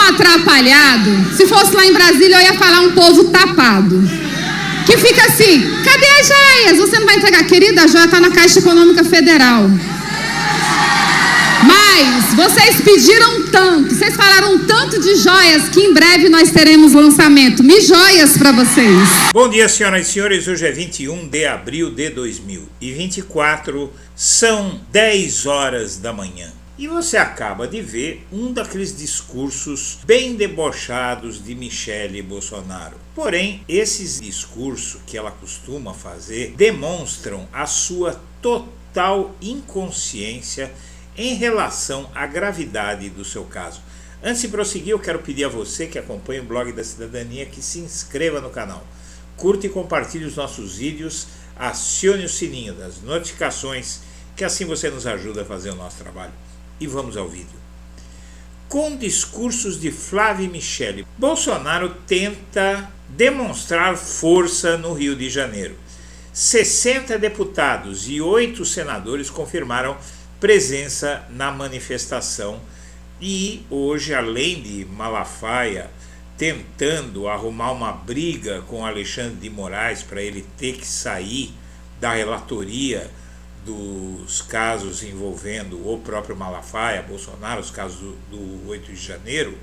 atrapalhado. Se fosse lá em Brasília, eu ia falar um povo tapado. Que fica assim, cadê as joias? Você não vai entregar? Querida, a joia está na Caixa Econômica Federal. Mas vocês pediram tanto, vocês falaram tanto de joias que em breve nós teremos lançamento. Joias para vocês. Bom dia, senhoras e senhores. Hoje é 21 de abril de 2024. São 10 horas da manhã. E você acaba de ver um daqueles discursos bem debochados de Michele Bolsonaro. Porém, esses discursos que ela costuma fazer demonstram a sua total inconsciência em relação à gravidade do seu caso. Antes de prosseguir, eu quero pedir a você que acompanha o Blog da Cidadania que se inscreva no canal, curta e compartilhe os nossos vídeos, acione o sininho das notificações, que assim você nos ajuda a fazer o nosso trabalho. E vamos ao vídeo. Com discursos de Flávio e Michele, Bolsonaro tenta demonstrar força no Rio de Janeiro. 60 deputados e 8 senadores confirmaram presença na manifestação e hoje, além de Malafaia tentando arrumar uma briga com Alexandre de Moraes para ele ter que sair da relatoria dos casos envolvendo o próprio Malafaia, Bolsonaro, os casos do 8 de janeiro,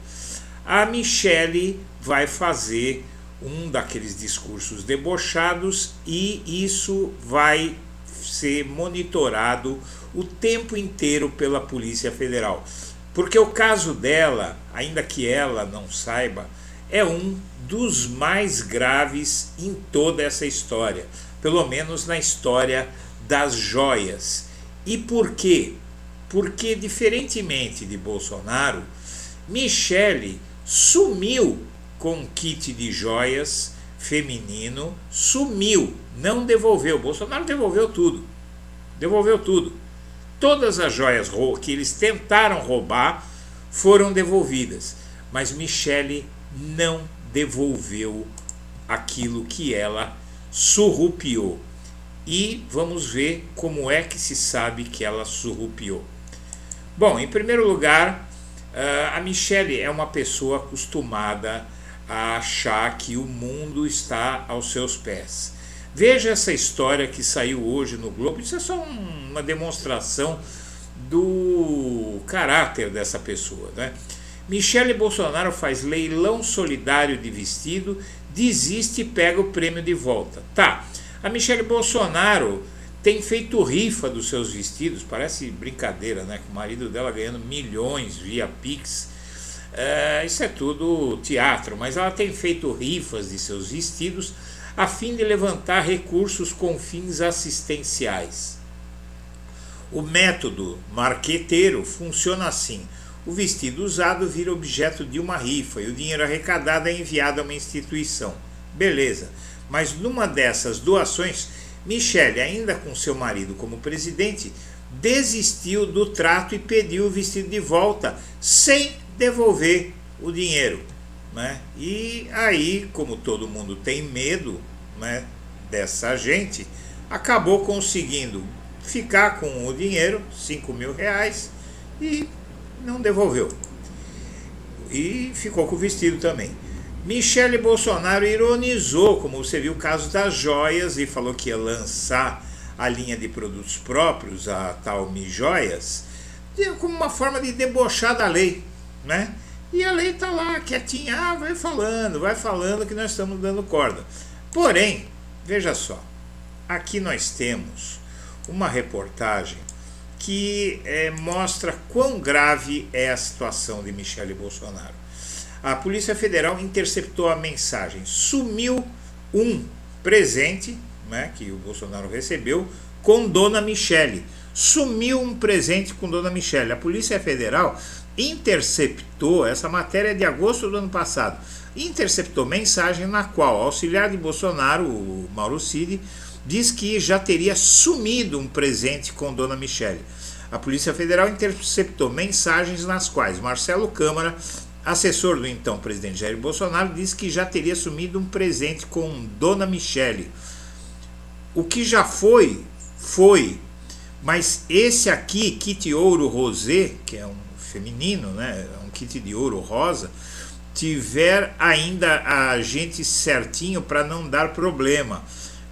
a Michele vai fazer um daqueles discursos debochados e isso vai ser monitorado o tempo inteiro pela Polícia Federal. Porque o caso dela, ainda que ela não saiba, é um dos mais graves em toda essa história, pelo menos na história das joias. E por quê? Porque, diferentemente de Bolsonaro, Michele sumiu com um kit de joias feminino, sumiu, não devolveu. Bolsonaro devolveu tudo. Devolveu tudo. Todas as joias que eles tentaram roubar foram devolvidas, mas Michele não devolveu aquilo que ela surrupiou. E vamos ver como é que se sabe que ela surrupiou. Bom, em primeiro lugar, a Michele é uma pessoa acostumada a achar que o mundo está aos seus pés. Veja essa história que saiu hoje no Globo. Isso é só uma demonstração do caráter dessa pessoa, né? Michele Bolsonaro faz leilão solidário de vestido, desiste e pega o prêmio de volta. Tá, a Michele Bolsonaro tem feito rifa dos seus vestidos, parece brincadeira, né? Com o marido dela ganhando milhões via Pix. Isso é tudo teatro, mas ela tem feito rifas de seus vestidos a fim de levantar recursos com fins assistenciais. O método marqueteiro funciona assim: o vestido usado vira objeto de uma rifa e o dinheiro arrecadado é enviado a uma instituição. Beleza, mas numa dessas doações, Michele, ainda com seu marido como presidente, desistiu do trato e pediu o vestido de volta, sem devolver o dinheiro, né? E aí, como todo mundo tem medo, né, dessa gente, acabou conseguindo ficar com o dinheiro, R$5.000, e não devolveu. E ficou com o vestido também. Michele Bolsonaro ironizou, como você viu, o caso das joias e falou que ia lançar a linha de produtos próprios, a tal Mi Joias, como uma forma de debochar da lei, né? E a lei está lá, quietinha, vai falando que nós estamos dando corda. Porém, veja só, aqui nós temos uma reportagem que mostra quão grave é a situação de Michele Bolsonaro. A Polícia Federal interceptou a mensagem: sumiu um presente, né, que o Bolsonaro recebeu com Dona Michele. Sumiu um presente com Dona Michele. A Polícia Federal interceptou, essa matéria de agosto do ano passado, interceptou mensagem na qual o auxiliar de Bolsonaro, o Mauro Cid, diz que já teria sumido um presente com Dona Michele. A Polícia Federal interceptou mensagens nas quais Marcelo Câmara, assessor do então presidente Jair Bolsonaro, diz que já teria sumido um presente com Dona Michele. O que já foi, mas esse aqui, Kit Ouro Rosé, que é um feminino, né, um kit de ouro rosa, tiver ainda a gente certinho para não dar problema,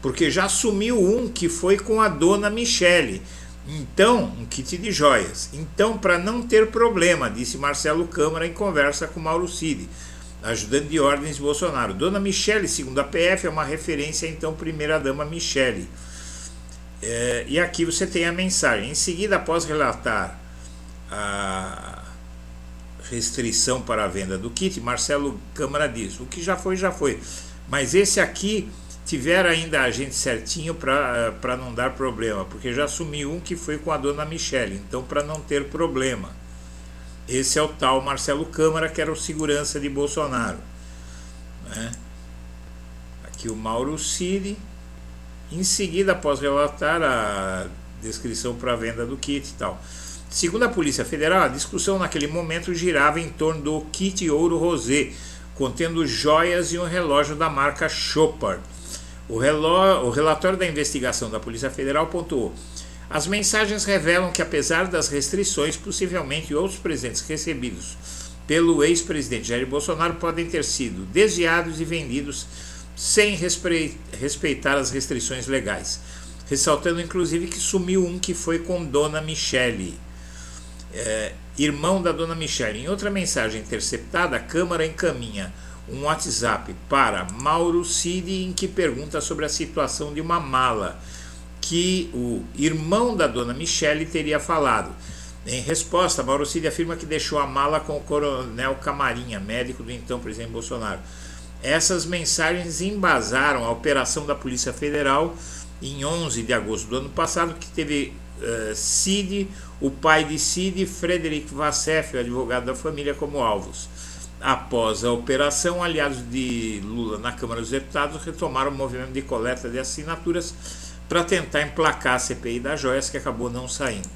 porque já sumiu um que foi com a dona Michele, então um kit de joias. Então, para não ter problema, disse Marcelo Câmara em conversa com Mauro Cid, ajudante de ordens de Bolsonaro. Dona Michele, segundo a PF, é uma referência à então primeira-dama Michele. E aqui você tem a mensagem. Em seguida, após relatar a restrição para a venda do kit, Marcelo Câmara diz: o que já foi, mas esse aqui tiver ainda a gente certinho para não dar problema, porque já sumiu um que foi com a dona Michele, então para não ter problema. Esse é o tal Marcelo Câmara, que era o segurança de Bolsonaro, né? Aqui o Mauro Cid. Em seguida, após relatar a descrição para a venda do kit e tal. Segundo a Polícia Federal, a discussão naquele momento girava em torno do kit ouro rosé, contendo joias e um relógio da marca Chopard. O relatório da investigação da Polícia Federal pontuou: as mensagens revelam que, apesar das restrições, possivelmente outros presentes recebidos pelo ex-presidente Jair Bolsonaro podem ter sido desviados e vendidos sem respeitar as restrições legais, ressaltando inclusive que sumiu um que foi com Dona Michele, irmão da Dona Michele. Em outra mensagem interceptada, a Câmara encaminha um WhatsApp para Mauro Cid em que pergunta sobre a situação de uma mala que o irmão da Dona Michele teria falado. Em resposta, Mauro Cid afirma que deixou a mala com o coronel Camarinha, médico do então presidente Bolsonaro. Essas mensagens embasaram a operação da Polícia Federal em 11 de agosto do ano passado, que teve Cid, o pai de Cid, Frederic Vassef, o advogado da família, como alvos. Após a operação, aliados de Lula na Câmara dos Deputados retomaram o movimento de coleta de assinaturas para tentar emplacar a CPI das joias, que acabou não saindo.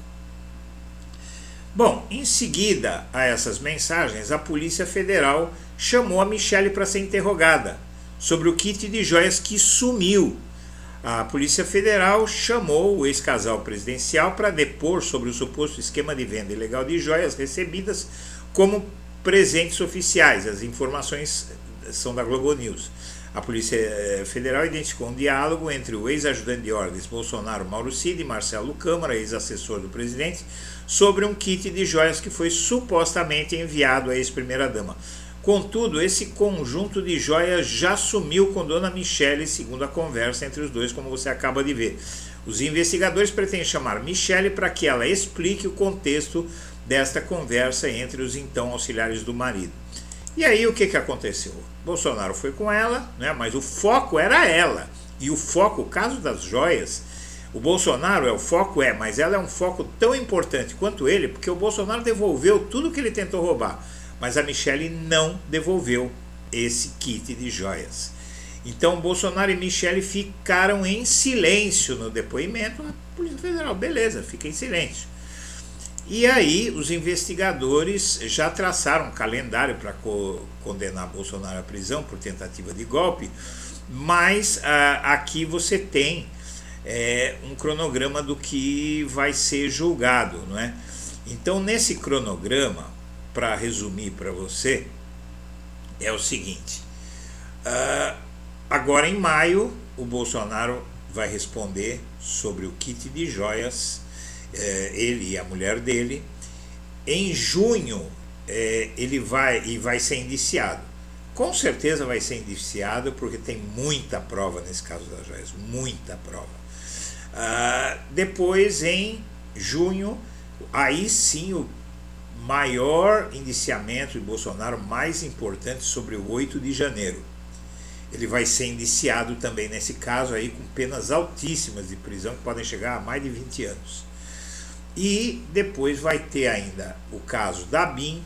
Bom, em seguida a essas mensagens, a Polícia Federal chamou a Michele para ser interrogada sobre o kit de joias que sumiu. A Polícia Federal chamou o ex-casal presidencial para depor sobre o suposto esquema de venda ilegal de joias recebidas como presentes oficiais. As informações são da Globo News. A Polícia Federal identificou um diálogo entre o ex-ajudante de ordens Bolsonaro, Mauro Cid, e Marcelo Câmara, ex-assessor do presidente, sobre um kit de joias que foi supostamente enviado à ex-primeira-dama. Contudo, esse conjunto de joias já sumiu com Dona Michele, segundo a conversa entre os dois, como você acaba de ver. Os investigadores pretendem chamar Michele para que ela explique o contexto desta conversa entre os então auxiliares do marido. E aí o que aconteceu? Bolsonaro foi com ela, né, mas o foco era ela. E o foco, o caso das joias, o Bolsonaro o foco mas ela é um foco tão importante quanto ele, porque o Bolsonaro devolveu tudo que ele tentou roubar, mas a Michele não devolveu esse kit de joias. Então Bolsonaro e Michele ficaram em silêncio no depoimento. A Polícia Federal, beleza, fica em silêncio. E aí os investigadores já traçaram um calendário para condenar Bolsonaro à prisão por tentativa de golpe, mas aqui você tem um cronograma do que vai ser julgado, não é? Então, nesse cronograma, para resumir para você, é o seguinte: agora em maio o Bolsonaro vai responder sobre o kit de joias, ele e a mulher dele. Em junho ele vai ser indiciado. Com certeza vai ser indiciado, porque tem muita prova nesse caso das joias, muita prova. Depois, em junho, aí sim o maior indiciamento de Bolsonaro, mais importante, sobre o 8 de janeiro. Ele vai ser indiciado também nesse caso aí, com penas altíssimas de prisão, que podem chegar a mais de 20 anos. E depois vai ter ainda o caso da BIM,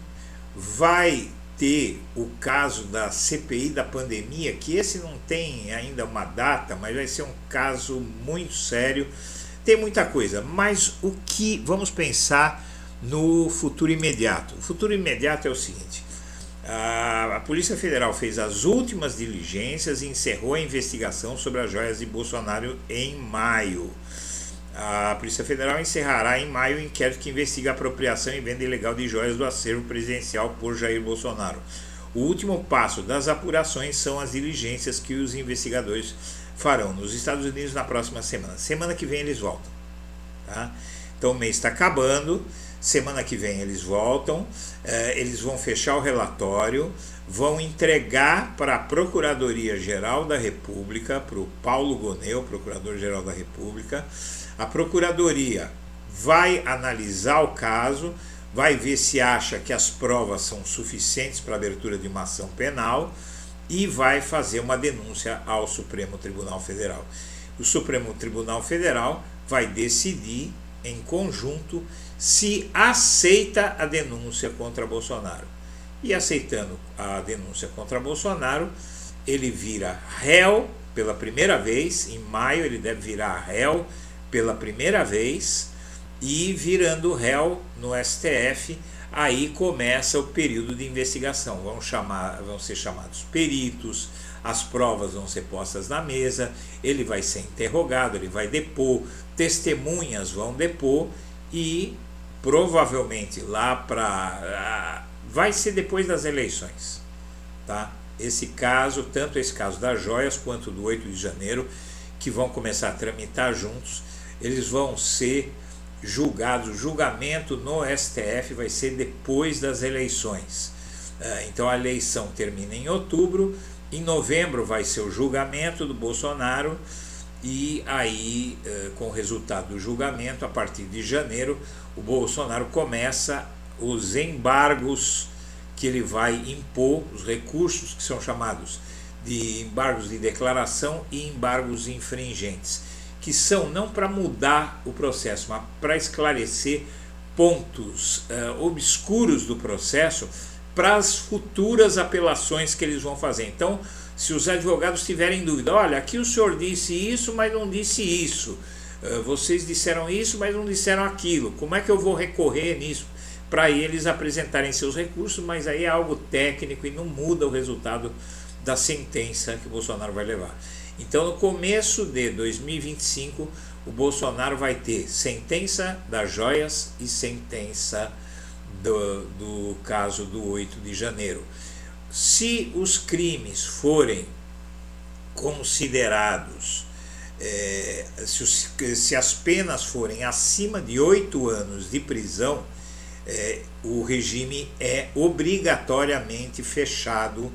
vai ter o caso da CPI da pandemia, que esse não tem ainda uma data, mas vai ser um caso muito sério. Tem muita coisa, mas o que vamos pensar no futuro imediato? O futuro imediato é o seguinte: a Polícia Federal fez as últimas diligências e encerrou a investigação sobre as joias de Bolsonaro em maio. A Polícia Federal encerrará em maio o inquérito que investiga a apropriação e venda ilegal de joias do acervo presidencial por Jair Bolsonaro. O último passo das apurações são as diligências que os investigadores farão nos Estados Unidos na próxima semana. Semana que vem eles voltam. Tá? Então o mês está acabando, semana que vem eles voltam, eles vão fechar o relatório, vão entregar para a Procuradoria-Geral da República, para o Paulo Goneu, Procurador-Geral da República. A Procuradoria vai analisar o caso, vai ver se acha que as provas são suficientes para a abertura de uma ação penal e vai fazer uma denúncia ao Supremo Tribunal Federal. O Supremo Tribunal Federal vai decidir em conjunto se aceita a denúncia contra Bolsonaro. E aceitando a denúncia contra Bolsonaro, ele vira réu pela primeira vez, em maio ele deve virar réu pela primeira vez, e virando réu no STF, aí começa o período de investigação. Vão ser chamados peritos, as provas vão ser postas na mesa, ele vai ser interrogado, ele vai depor, testemunhas vão depor e provavelmente vai ser depois das eleições, tá? Esse caso, tanto esse caso das joias quanto do 8 de janeiro, que vão começar a tramitar juntos, eles vão ser julgados. O julgamento no STF vai ser depois das eleições. Então a eleição termina em outubro, em novembro vai ser o julgamento do Bolsonaro, e aí, com o resultado do julgamento, a partir de janeiro, o Bolsonaro começa os embargos que ele vai impor, os recursos que são chamados de embargos de declaração e embargos infringentes, que são não para mudar o processo, mas para esclarecer pontos obscuros do processo para as futuras apelações que eles vão fazer. Então, se os advogados tiverem dúvida, olha, aqui o senhor disse isso, mas não disse isso, vocês disseram isso, mas não disseram aquilo, como é que eu vou recorrer nisso? Para eles apresentarem seus recursos, mas aí é algo técnico e não muda o resultado da sentença que o Bolsonaro vai levar. Então, no começo de 2025, o Bolsonaro vai ter sentença das joias e sentença do caso do 8 de janeiro. Se os crimes forem considerados, se as penas forem acima de 8 anos de prisão, o regime é obrigatoriamente fechado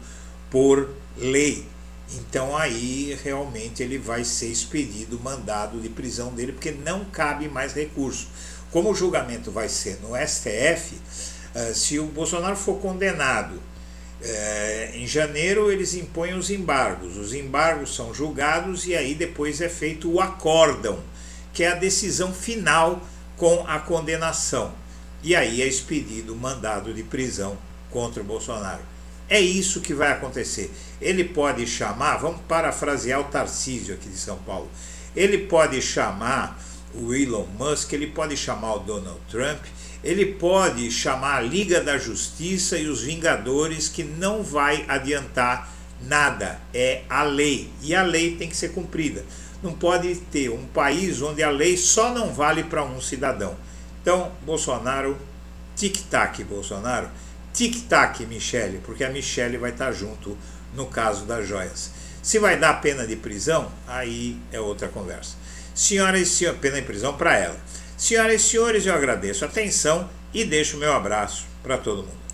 por lei. Então aí realmente ele vai ser expedido o mandado de prisão dele, porque não cabe mais recurso. Como o julgamento vai ser no STF, se o Bolsonaro for condenado, em janeiro eles impõem os embargos são julgados e aí depois é feito o acórdão, que é a decisão final com a condenação. E aí é expedido o mandado de prisão contra o Bolsonaro. É isso que vai acontecer. Ele pode chamar, vamos parafrasear o Tarcísio aqui de São Paulo, ele pode chamar o Elon Musk, ele pode chamar o Donald Trump, ele pode chamar a Liga da Justiça e os Vingadores, que não vai adiantar nada, é a lei, e a lei tem que ser cumprida. Não pode ter um país onde a lei só não vale para um cidadão. Então, Bolsonaro, tic-tac Bolsonaro, tic-tac Michele, porque a Michele vai estar junto no caso das joias. Se vai dar pena de prisão, aí é outra conversa. Senhoras e senhores, pena de prisão para ela. Senhoras e senhores, eu agradeço a atenção e deixo o meu abraço para todo mundo.